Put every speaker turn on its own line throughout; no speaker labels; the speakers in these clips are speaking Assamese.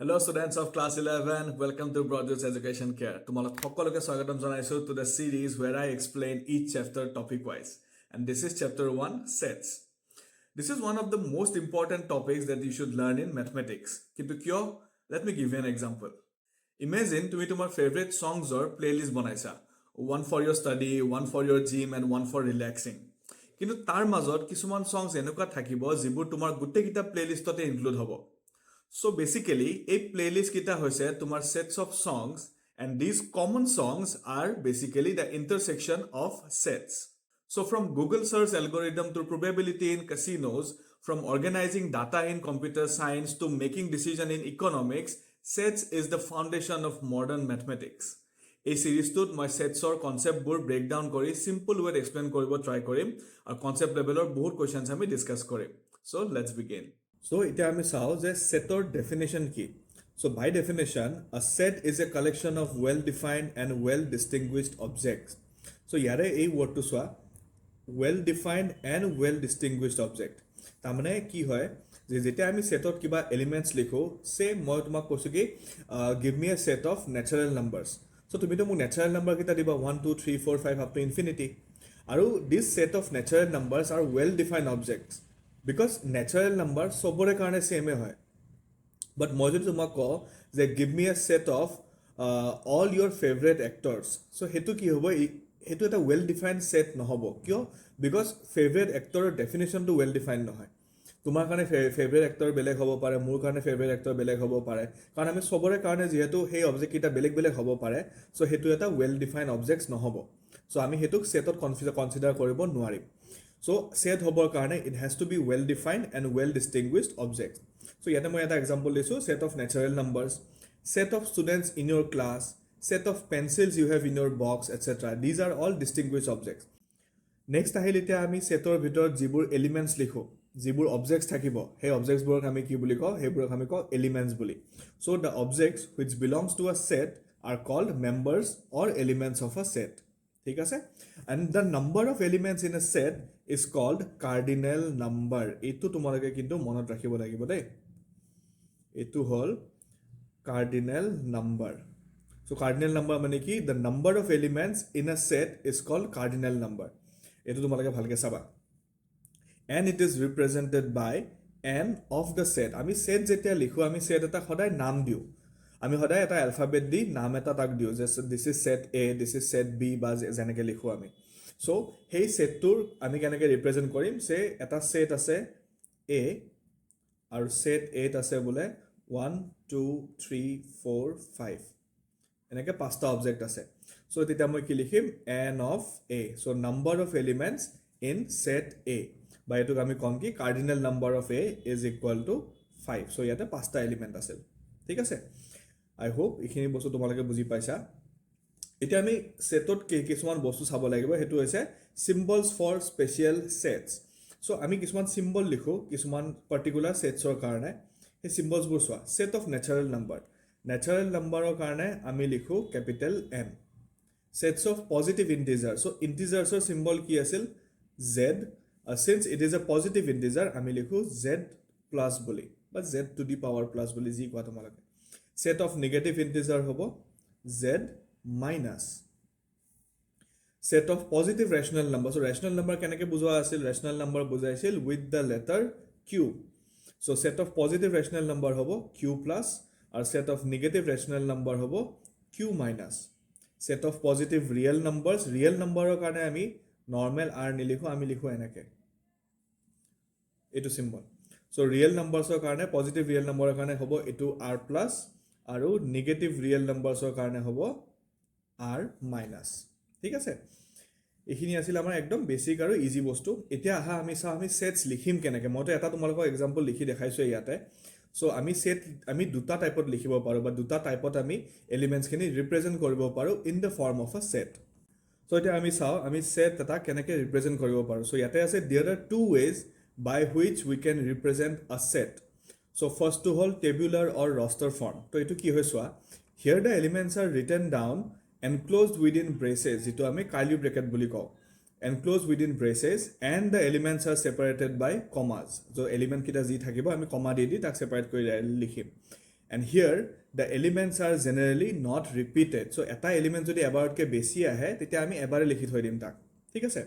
Hello students of class 11, welcome to Broadway's Education Care. Tomorrow সকলোকে স্বাগতম জনাইছো to the series where I explain each chapter topic wise. And this is chapter 1, sets. This is one of the most important topics that you should learn in mathematics. কিন্তু কিয়? Let me give you an example. Imagine তুমি তোমাৰ favorite songs or playlist বনাইছা. One for your study, one for your gym and one for relaxing. কিন্তু তাৰ মাজত কিছুমান songs এনেকুৱা থাকিব যিবোৰ তোমাৰ গোটেইকেইটা প্লেলিষ্টতে ইনক্লুড হ'ব. So basically, a playlist kita hoise tumar sets of songs, and these common songs are basically the intersection of sets. So from Google search algorithm to probability in casinos, from organizing data in computer science to making decision in economics, sets is the foundation of modern mathematics. A series tut moi sets or concept bur breakdown kori simple way explain koribo try korim ar concept level or bahut questions ami discuss korim. So let's begin. So ite ami sao je set or definition ki. So by definition, a set is a collection of well defined and well distinguished objects. So yare ei word to swa well defined and well distinguished object. Tamane ki hoy je jete ami set or kiba elements likho say moi tumak koisu ki give me a set of natural numbers. So tumi to mu natural number kita diba 1 2 3 4 5 up to infinity. Aru this set of natural numbers are well defined objects. Because natural number sobore karone same hoy, but moi jodi tumak ko je give me a set of all your favorite actors, so hetu ki hobo, hetu eta well defined set nohobo kyo, because favorite actor definition to well defined nohoy. Tumar karone favorite actor beleg hobo pare, mur karone favorite actor beleg hobo pare, karon ami sobore karone jehetu hey object kita beleg beleg hobo pare, so hetu eta well defined objects nohobo. So ami hetuk set ot consider koribo noarim. So set hobor karone it has to be well defined and well distinguished objects. So yate moi eta example disu, set of natural numbers, set of students in your class, set of pencils you have in your box, etc. These are all distinguished objects. Next ahilite ami setor bhitor jibur elements likho, jibur objects thakibo, he objects borok ami ki buli ko, he borok ami ko elements buli. So the objects which belongs to a set are called members or elements of a set. ঠিক আছে, and the number of elements in a set is called cardinal number. Etu tomaloke kintu monot rakhibo lagibo dei, etu hol cardinal number. So cardinal number mane ki the number of elements in a set is called cardinal number. Etu tomaloke bhalke saba, and it is represented by n of the set. Ami set jetia likho, ami set eta khodai naam diu, আমি সদায় এটা অ্যালফাবেট দি নাম এটা তাক দিও, যে this is set A, this is set B, বা যেনেকৈ লিখো আমি. সো সেই সেটটোৰ আমি কেনেকৈ ৰিপ্ৰেজেণ্ট কৰিম, সে এটা সেট আছে এ আৰু সেট এত আছে বোলে 1 2 3 4 5, এনেকৈ পাঁচটা অবজেক্ট আছে. সো তেতিয়া মই কি লিখিম, n of A. So number of elements in set A, বা এইটোক আমি কম কি cardinal number of A is equal to 5. So ইয়াতে পাঁচটা এলিমেণ্ট আছিল. ঠিক আছে, I hope এইখিনি বস্তু তোমালোকে বুজি পাইছা. এতিয়া আমি সেটত কিছুমান বস্তু চাব লাগিব, হেতু হৈছে symbols for special sets. So আমি কিছুমান সিম্বল লিখো কিছুমান পাৰ্টিকুলাৰ সেটছৰ কাৰণে. এই সিম্বলছবোৰ চোৱা, set of natural number, natural numberৰ কাৰণে আমি লিখো capital N. Sets of positive integers, so integersৰ সিম্বল কি আছিল, z. Since it is a positive integer আমি লিখো z plus বুলি, বা z to the power plus বুলি যি কোৱা তোমালোকে. Set of negative integer hobo z minus. Set of positive rational number, so rational number keneke bujwa asil, rational number bujaisil with the letter q. So set of positive rational number hobo q plus, or set of negative rational number hobo q minus. Set of positive real numbers, real number karone ami normal r nilikho, ami likho enake, etu symbol. So real numbers karone, positive real number karone hobo etu r plus, আৰু নেগেটিভ ৰিয়েল নাম্বাৰছৰ কাৰণে হ'ব r মাইনাছ. ঠিক আছে, এইখিনি আছিল আমাৰ একদম বেছিক আৰু ইজি বস্তু. এতিয়া আহা আমি চাওঁ আমি সেটছ লিখিম কেনেকৈ. মইতো এটা তোমালোকক এক্সাম্পল লিখি দেখাইছোঁ ইয়াতে. চ' আমি সেট আমি দুটা টাইপত লিখিব পাৰোঁ, বা দুটা টাইপত আমি এলিমেণ্টছখিনি ৰিপ্ৰেজেণ্ট কৰিব পাৰোঁ in the form of a set. So' এতিয়া আমি চাওঁ আমি সেট এটা কেনেকৈ ৰিপ্ৰেজেণ্ট কৰিব পাৰোঁ. চ' ইয়াতে আছে there are two ways by which we can represent a set. So first to hold tabular or roster form. So etu ki hoy soa, here the elements are written down enclosed within braces, jito ami curly bracket buli kau, enclosed within braces, and the elements are separated by commas. So element kita ji thakibo ami comma di tak separate kori likhim. and here the elements are generally not repeated. So এটা element যদি এবাৰতকৈ বেছি আহে তেতিয়া আমি এবাৰে লিখি থৈ দিম তাক, ঠিক আছে?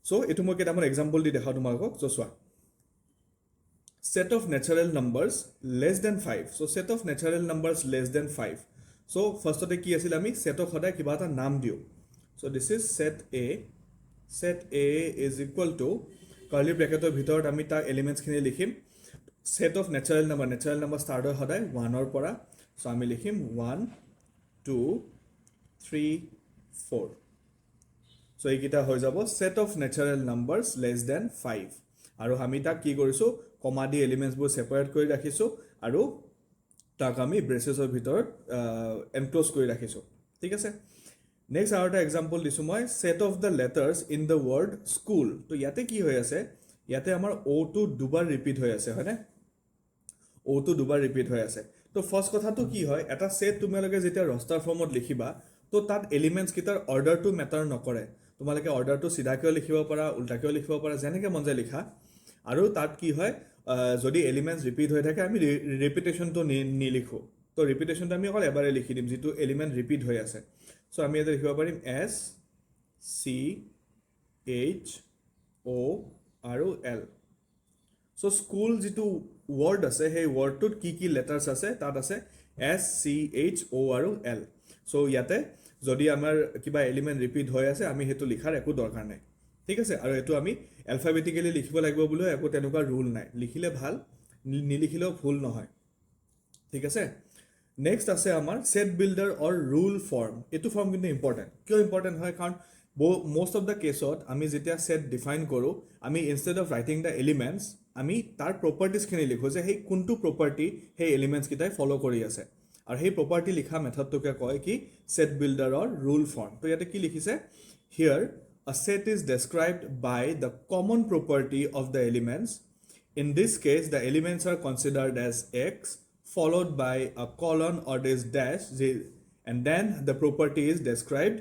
So এইটো মই কেইটামান এক্সাম্পল দি দেখাওঁ তোমালোকক। so চোৱা, set of natural numbers less than 5. so set of natural numbers less than 5. so firstতে কি আছিল, আমি setক সদায় কিবা এটা নাম দিওঁ। so this is set A. set A is equal to curly bracketৰ ভিতৰত আমি তাৰ এলিমেণ্টছ খিনি লিখিম। set of natural number start হয় সদায় 1 ৰ পৰা। so আমি লিখিম 1 2 3 4। so এইকেইটা হৈ যাব set of natural numbers less than 5। আৰু আমি তাক কি কৰিছোঁ, কমা দি এলিমেণ্টছবোৰ ছেপাৰেট কৰি ৰাখিছোঁ আৰু তাক আমি ব্ৰেচেছৰ ভিতৰত এনক্ল'জ কৰি ৰাখিছোঁ, ঠিক আছে? নেক্সট আৰু এটা এক্সাম্পল দিছোঁ মই, set of the letters in the word school। তো ইয়াতে কি হৈ আছে, ইয়াতে আমাৰ অ'টো দুবাৰ ৰিপিট হৈ আছে, হয়নে? অ'টো দুবাৰ ৰিপিট হৈ আছে। তো ফাৰ্ষ্ট কথাটো কি হয়, এটা ছেট তোমালোকে যেতিয়া ৰষ্টাৰ ফৰ্মত লিখিবা তো তাত এলিমেণ্টছ কেইটাৰ অৰ্ডাৰটো মেটাৰ নকৰে। তোমালোকে অৰ্ডাৰটো চিধাকৈও লিখিব পাৰা, উল্টাকৈও লিখিব পাৰা, যেনেকৈ মন যায় লিখা। আৰু তাত কি হয়, যদি এলিমেণ্টছ ৰিপিট হৈ থাকে আমি ৰিপিটেশ্যনটো নিলিখোঁ। তো ৰিপিটেশ্যনটো আমি অকল এবাৰে লিখি দিম যিটো এলিমেণ্ট ৰিপিট হৈ আছে। চ' আমি ইয়াতে লিখিব পাৰিম SCHO আৰু L। চ' স্কুল যিটো ৱৰ্ড আছে সেই ৱৰ্ডটোত কি কি লেটাৰ্ছ আছে, তাত আছে SCHO আৰু L। চ' ইয়াতে যদি আমাৰ কিবা এলিমেণ্ট ৰিপিট হৈ আছে আমি সেইটো লিখাৰ একো দৰকাৰ নাই, ঠিক আছে? আৰু এইটো আমি এলফাবেটিকেলি লিখিব লাগিব বুলিও একো তেনেকুৱা ৰুল নাই, লিখিলে ভাল, নিলিখিলেও ভুল নহয়, ঠিক আছে? নেক্সট আছে আমাৰ ছেট বিল্ডাৰ অৰ ৰুল ফৰ্ম। এইটো ফৰ্ম কিন্তু ইম্পৰ্টেণ্ট। কিয় ইম্পৰ্টেণ্ট হয়, কাৰণ most of the কেছত আমি যেতিয়া ছেট ডিফাইন কৰোঁ আমি instead of writing the elements আমি তাৰ প্ৰপাৰ্টিজখিনি লিখোঁ যে সেই কোনটো প্ৰপাৰ্টি সেই এলিমেণ্টছকেইটাই ফ'ল' কৰি আছে। আৰু সেই প্ৰপাৰ্টি লিখা মেথডটোকে কয় কি, ছেট বিল্ডাৰৰ ৰুল ফৰ্ম। তো ইয়াতে কি লিখিছে, হিয়াৰ a set is described by the common property of the elements. In this case, the elements are considered as X followed by a colon or this dash, and then the property is described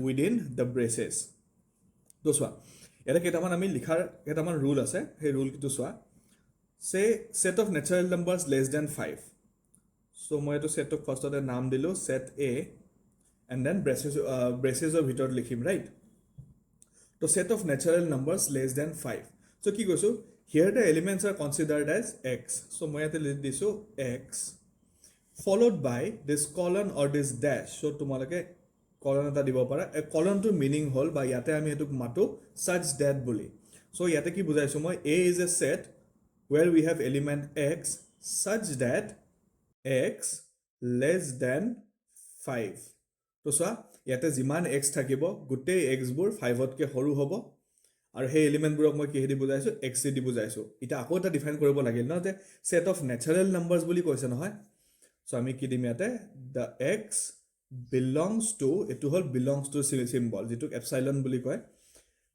within the braces. তো চোৱা, ইয়াতে কেইটামান আমি লিখাৰ কেইটামান ৰুল আছে, সেই ৰুলটো চোৱা। say set of natural numbers less than 5. so মই এইটো ছেটটোক ফাৰ্ষ্টতে নাম দিলোঁ set A, and then ব্ৰেচেছৰ ভিতৰত লিখিম, ৰাইট? তো set of natural numbers less than 5. so কি কৈছোঁ, here the elements are considered as X. so মই ইয়াতে লিখি দিছোঁ X followed by this colon or this dash. so তোমালোকে কলন এটা দিব পাৰা। কলনটোৰ মিনিং হ'ল বা ইয়াতে আমি এইটোক মাতো such that বুলি। so ইয়াতে কি বুজাইছোঁ মই, A is a set where we have element X such that X less than 5. তো চোৱা, ইয়াতে যিমান X থাকিব গোটেই Xবোৰ 5তকৈ সৰু হ'ব। আৰু সেই এলিমেণ্টবোৰক মই কিহেদি বুজাইছোঁ, X দি বুজাইছোঁ। এতিয়া আকৌ এটা ডিফাইন কৰিব লাগিল ন, যে ছেট অফ নেচাৰেল নাম্বাৰ্ছ বুলি কৈছে নহয়। চ' আমি কি দিম ইয়াতে, দ্য X বিলংছ টু, এইটো হ'ল বিলংছ টু চিম্বল যিটোক এপচাইলন বুলি কয়,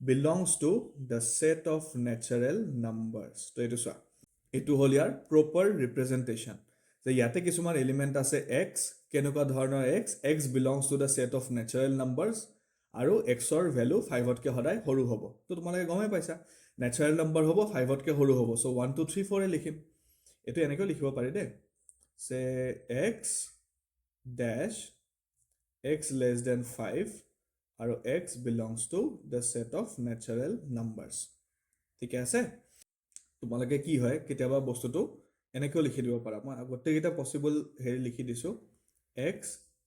belongs to the set of natural numbers. তো এইটো চোৱা, এইটো হ'ল ইয়াৰ প্ৰপাৰ ৰিপ্ৰেজেণ্টেশ্যন, যে ইয়াতে কিছুমান এলিমেণ্ট আছে X, কেনেকুৱা ধৰণৰ X belongs to the set of natural numbers, আৰু Xৰ ভেলু 5তকৈ সদায় সৰু হ'ব। তো তোমালোকে গমেই পাইছা, নেচাৰেল নাম্বাৰ হ'ব 5তকৈ সৰু হ'ব। চ' 1 2 3 4 লিখিম। এইটো এনেকৈও লিখিব পাৰি দেই, চে X ডেছ X লেছ দেন 5 আৰু X belongs to the set of natural numbers. ঠিকে আছে? তোমালোকে কি হয়, কেতিয়াবা বস্তুটো এনেকৈও লিখি দিব পাৰা। মই গোটেইকেইটা পচিবল হেৰি লিখি দিছোঁ, X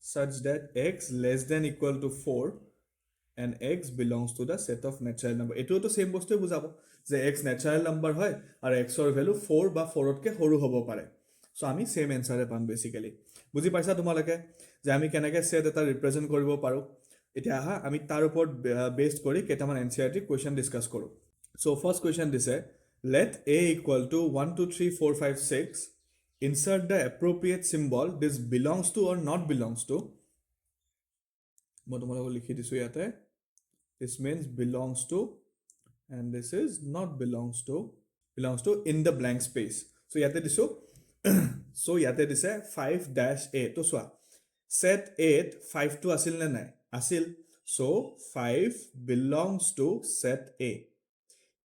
such that X less than equal to 4 and X belongs to the set of natural number. এইটোতো সেম বস্তুৱে বুজাব যে X নেচাৰেল নাম্বাৰ হয় আৰু Xৰ ভেলু 4 বা 4তকৈ সৰু হ'ব পাৰে। চ' আমি সেম এনচাৰে পাম বেচিকেলি। বুজি পাইছা তোমালোকে যে আমি কেনেকৈ ছেট এটা ৰিপ্ৰেজেণ্ট কৰিব পাৰোঁ? এতিয়া আহা আমি তাৰ ওপৰত বেছড কৰি কেইটামান NCERT কুৱেশ্যন ডিছকাছ কৰোঁ। চ' ফাৰ্ষ্ট কুৱেশ্যন দিছে, let A equal to 1 2 3 4 5 6, insert the appropriate symbol this belongs to or not belongs to. মই তোমালোকক লিখি দিছোঁ ইয়াতে, this means belongs to and this is not belongs to in the blank space. so ইয়াতে দিছোঁ so ইয়াতে দিছে 5-A. তো চোৱা, set 8 5টো আছিল নে নাই? আছিল। so 5 belongs to set A.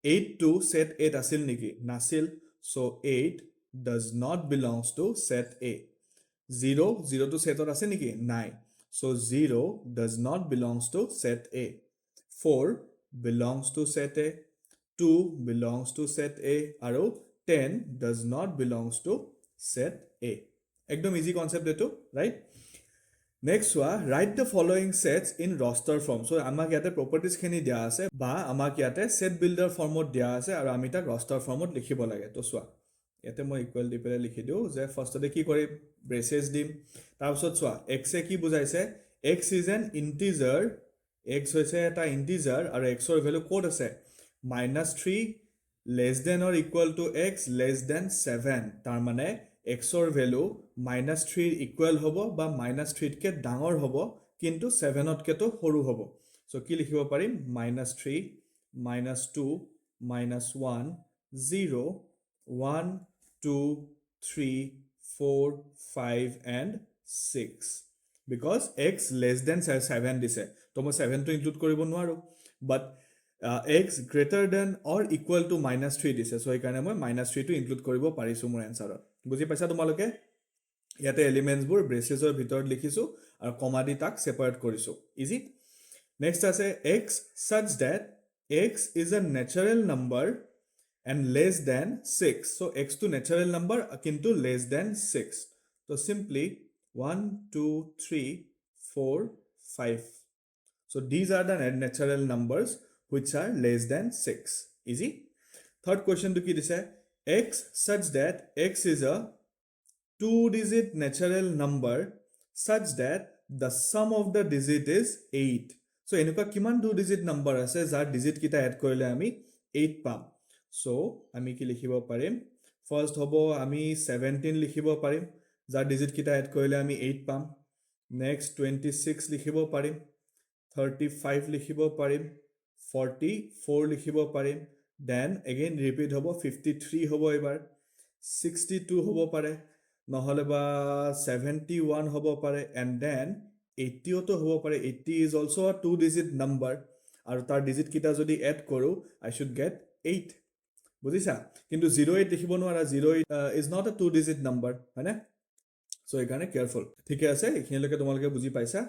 8টো set 8 আছিল নেকি? নাছিল। so 8 does not belongs to set A. 0 to set আছে নেকি নাই so 0 does not belongs to set A. 4 belongs to set A. 2 belongs to set A আৰু 10 does not belongs to set A. একদম ইজি কনসেপ্ট এটো রাইট নেক্সট ওয়া right the following sets in roster form so' আমাক ইয়াতে প্ৰপাৰ্টিজখিনি দিয়া আছে বা আমাক ইয়াতে সেট বিল্ডাৰ ফৰ্মত দিয়া আছে আৰু আমি তাক ৰস্টাৰ ফৰ্মত লিখিব লাগে তো চোৱা ইয়াতে মই ইকুৱেল দি পেলাই লিখি দিওঁ যে ফাৰ্ষ্টতে কি কৰিম ব্ৰেচেছ দিম তাৰপিছত চোৱা এক্সে কি বুজাইছে X is an integer X হৈছে এটা ইণ্টিজাৰ আৰু এক্সৰ ভেলু ক'ত আছে -3 less than or equal to X less than 7 তাৰ মানে এক্সৰ ভেলু -3 ইকুৱেল হ'ব বা -3তকৈ ডাঙৰ হ'ব কিন্তু 7তকৈ সৰু হ'ব চ' কি লিখিব পাৰিম -3 -2 -1 0 1 2 3 4 5 and 6 because x less than 7 দিছে তো মই 7 টো ইনক্লুড কৰিব নোৱাৰো but x greater than or equal to -3 দিছে so এইকাৰণে মই -3 টো ইনক্লুড কৰিব পাৰিছো মোৰ এনসাৰত বুজি পাইছা তোমালোকে ইয়াতে এলিমেন্টছবোৰ ব্ৰেচেছৰ ভিতৰত লিখিছো আৰু কমা দি তাক সেপাৰেট কৰিছো ইজি নেক্সট আছে x such that x is a natural number and less than 6 so x to natural number kintu less than 6 so simply 1 2 3 4 5 so these are the natural numbers which are less than 6 easy third question to ki dise x such that x is a two digit natural number such that the sum of the digit is 8 so enuka kiman two digit number ase jar digit kita add korile ami 8 pam so আমি কি লিখিব পাৰিম ফাৰ্স্ট হ'ব আমি 17 লিখিব পাৰিম যাৰ ডিজিট কিটা এড কৰিলে আমি 8 পাম নেক্সট 26 লিখিব পাৰিম 35 লিখিব পাৰিম 44 লিখিব পাৰিম দেন এগেইন ৰিপিট হ'ব 53 হ'ব এবাৰ 62 হ'ব পাৰে নহলে বা 71 হ'ব পাৰে and then 80 তো হ'ব পাৰে 80 is also a two digit number আৰু তাৰ ডিজিট কিটা যদি এড কৰো I should get 8 বুজিছা কিন্তু 08 লিখিব নোৱাৰা 08 is not a two digit number হয়নে সো এইকাৰণে কেয়াৰফুল ঠিক আছে এইখিনিলৈকে তোমালোকে বুজি পাইছা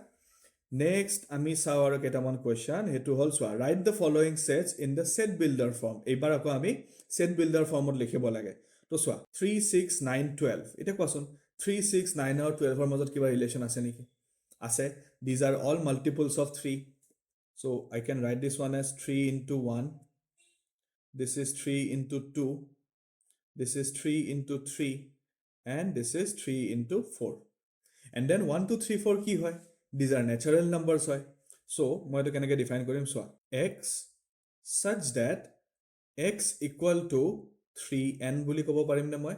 নেক্সট আমি চাও আৰু কেইটামান কোৱেশ্চন হেতু হল সোৱা write the following sets in the set builder form এইবাৰ আকৌ আমি সেট বিল্ডাৰ ফৰ্মত লিখিব লাগে তো সোৱা 3 6 9 12 এটা কোৱাচোন 3 6 9 আৰু 12 ৰ মাজত কিবা ৰিলেচন আছে নেকি আছে these are all multiples of 3 so I can write this one as 3 into 1 this is 3 into 2 this is 3 into 3 and this is 3 into 4 and then 1 2 3 4 ki hoy these are natural numbers hoy so moi to kenake define korim so x such that x equal to 3n buli kobo parim na moi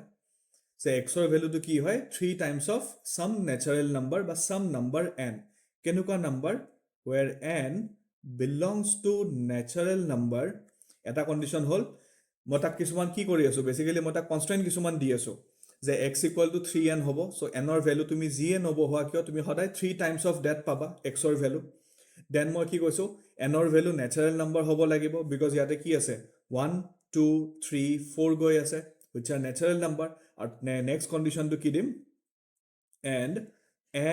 so x or value to ki hoy 3 times of some natural number ba some number n kenuka number where n belongs to natural number eta condition hol mota kisuman ki kori aso basically mota constraint kisuman di aso যে x equal to 3n হ'ব so n or value তুমি যিয়ে নব হোৱা কিয় তুমি সদায় 3 times of that পাবা x or value then মই কি কৈছো n or value natural number হ'ব লাগিব because ইয়াতে কি আছে 1 2 3 4 গৈ আছে which are natural number আৰু next condition to কি দিম and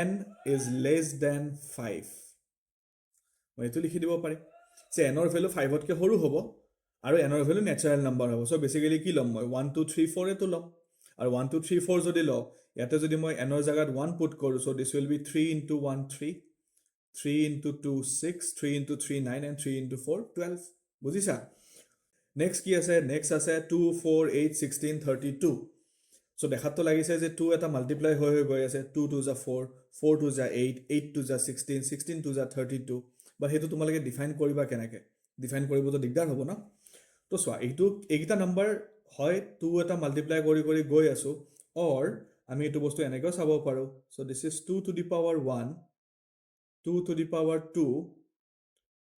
n is less than 5 মই এটো লিখি দিব পাৰি যে n or value 5 তকৈ সৰু হ'ব আৰু n or value natural number হ'ব so basically কি লম মই 1 2 3 4 এটো লম আৰু 1 2 3 4 যদি ল ইয়াতে যদি মই n ৰ জাগাত 1 পুট কৰো so this will be 3 into 1 3 3 into 2 6 3 into 3 9 and 3 into 4 12 বুজিছা নেক্সট কি আছে নেক্সট আছে 2 4 8 16 32 so দেখাত তো লাগিছে যে 2 এটা মাল্টিপ্লাই হৈ গৈ আছে 2 2 যা 4 4 2 যা 8 8 2 যা 16 16 2 যা 32 বাট হেতু তোমালোকে ডিফাইন কৰিবা কেনেকে ডিফাইন কৰিব তো দিগদাৰ হ'ব না তো সোৱা এইটা নাম্বাৰ হয় 2 এটা মাল্টিপ্লাই কৰি কৰি গৈ আছো or আমি এটো বস্তু এনেকৈ চাব পাৰো so this is 2 to the power 1 2 to the power 2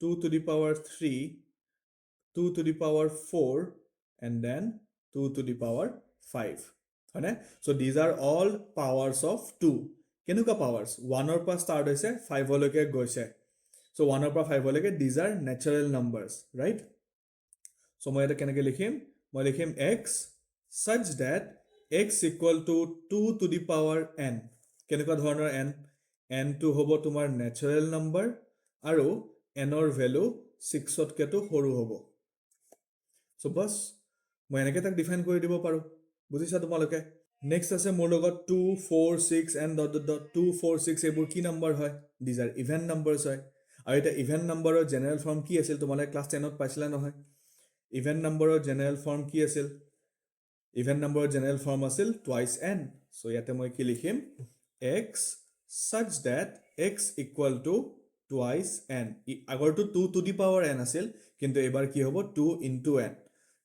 2 to the power 3 2 to the power 4 and then 2 to the power 5 হয়নে so these are all powers of 2 কেনুকা powers 1 ৰ পৰা start হৈছে 5 লৈকে গৈছে so 1 ৰ পৰা 5 লৈকে these are natural numbers right so মই এটা কেনেকৈ লিখিম মই লিখিম x such that x equal to 2 to the power n কেনেকুৱা ধৰণৰ n n টো হ'ব তোমাৰ natural number আৰু n ৰ value 6 তকেটো সৰু হ'ব so বস মই এনেকৈ তাক ডিফাইন কৰি দিব পাৰো বুজিছা তোমালোকে নেক্সট আছে মোৰ লগত 2 4 6 and dot dot dot 2 4 6 এইবোৰ কি নম্বৰ হয় these are even numbers হয় আৰু এটা even numberৰ general form কি আছিল তোমালোকে ক্লাস 10 ত পাইছিলা নহয় even numberৰ general form কি আছিল even numberৰ general form আছিল twice n so ইয়াতে মই কি লিখিম x such that x equal to twice n আগৰটো 2 to the power n আছিল কিন্তু এবাৰ কি হ'ব 2 into n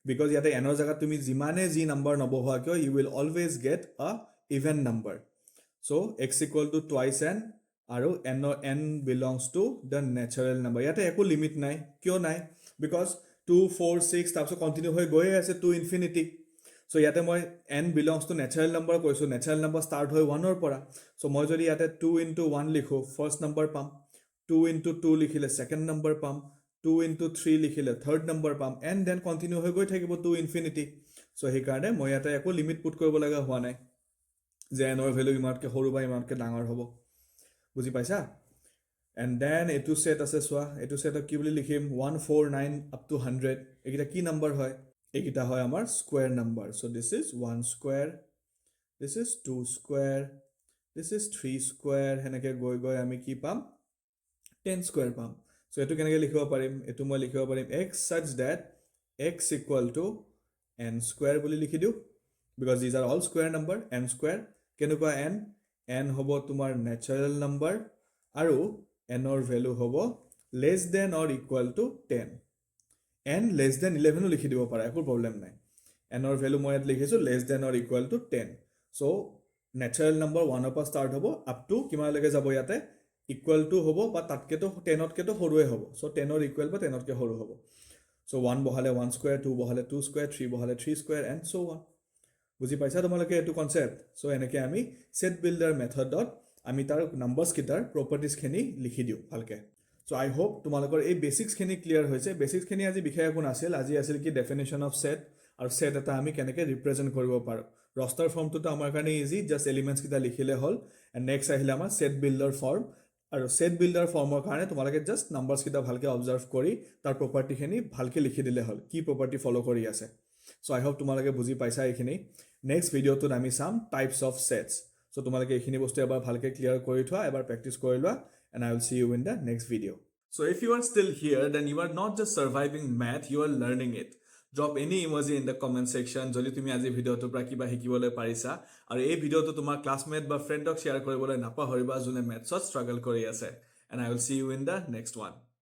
because ইয়াতে n ৰ জায়গাত তুমি যিমানে যি নম্বৰ নবহোৱা কিয় you will always get a even number so x equal to twice n আৰু n belongs to the natural number ইয়াতে একো লিমিট নাই কিয় নাই because 2 4 6 তাৰপিছত কন্টিনিউ হৈ গৈ আছে to infinity so ইয়াতে মই n belongs to natural number কৈছো natural number start হৈ 1 ৰ পৰা so মই যদি ইয়াতে 2 into 1 লিখো first number পাম 2 into 2 লিখিলে second number পাম 2 into 3 লিখিলে third number পাম and then continue হৈ গৈ থাকিব to infinity so হে কাৰণে মই ইয়াতে একো লিমিট পুট কৰিব লগা হোৱা নাই যে n ৰ ভ্যালু ইমানকে সৰু বা ইমানকে ডাঙৰ হ'ব বুজি পাইছা and then এটো সেট আছে সোৱা এটো সেটক কি বুলি লিখিম 149 up to 100 একিটা কি নাম্বার হয় একিটা হয় আমাৰ square number so this is 1 square this is 2 square this is 3 square হেনেকে গৈ গৈ আমি কি পাম 10 square পাম so এটো কেনেকে লিখিব পাৰিম এটো মই লিখিব পাৰিম x such that x equal to n square বুলি লিখি দিও because these are all square number n square কেনেকুৱা n n হ'ব তোমাৰ natural number আৰু n ৰ value হ'ব less than or equal to 10 n less than 11 ও লিখি দিব পাৰা একো প্ৰবলেম নাই n ৰ value মই ইয়াত লিখিছো less than or equal to 10 so natural number 1 ৰ পৰা start হ'ব up to কিমান লৈকে যাব ইয়াতে equal to হ'ব বা তাতকে তো 10 তকে তো সৰুৱে হ'ব so 10 ৰ equal বা 10 তকে সৰু হ'ব so 1 বহালে 1 square 2 বহালে 2 square 3 বহালে 3 square and so on বুজি পাইছা তোমালোকে এটো কনসেপ্ট সো এনেকে আমি সেট বিল্ডাৰ মেথডত আমি তাৰ নাম্বাৰস কিটাৰ প্ৰপাৰ্টিজ খিনি লিখি দিও ভালকে সো আই হোপ তোমালোকৰ এই বেসিক্স খিনি ক্লিয়াৰ হৈছে বেসিক্স খিনি আজি বিষয় কোন আছিল আজি আছিল কি ডেফিনিশন অফ সেট আৰু সেট এটা আমি কেনেকে ৰিপ্ৰেজেন্ট কৰিব পাৰো ৰস্টাৰ ফৰ্মটো তো আমাৰ কাৰণে ইজি জাস্ট এলিমেন্টস কিটা লিখিলে হল এন্ড নেক্সট আহিলে আমাৰ সেট বিল্ডাৰ ফৰ্ম আৰু সেট বিল্ডাৰ ফৰ্মৰ কাৰণে তোমালোকে জাস্ট নাম্বাৰস কিটা ভালকে অবজাৰ্ভ কৰি তাৰ প্ৰপাৰ্টি খিনি ভালকে লিখি দিলে হল কি প্ৰপাৰ্টি ফলো কৰি আছে so I hope তোমালোকে বুজি পাইছা এইখিনি next video to আমি সাম types of sets so তোমালোকে এইখিনি বস্তু এবাৰ ভালকে ক্লিয়াৰ কৰি থোৱা এবাৰ প্ৰ্যাকটিছ কৰি লোৱা and I will see you in the next video so if you are still here then you are not just surviving math you are learning it drop any emoji in the comment section যদি তুমি আজি ভিডিওটো পৰা কিবা শিকিবলৈ পাৰিছা আৰু এই ভিডিওটো তোমাৰ ক্লাসমেট বা ফ্ৰেণ্ডক শেয়াৰ কৰিবলৈ নাপাহৰিবা যোনে মেথছত ষ্ট্ৰাগল কৰি আছে and I will see you in the next one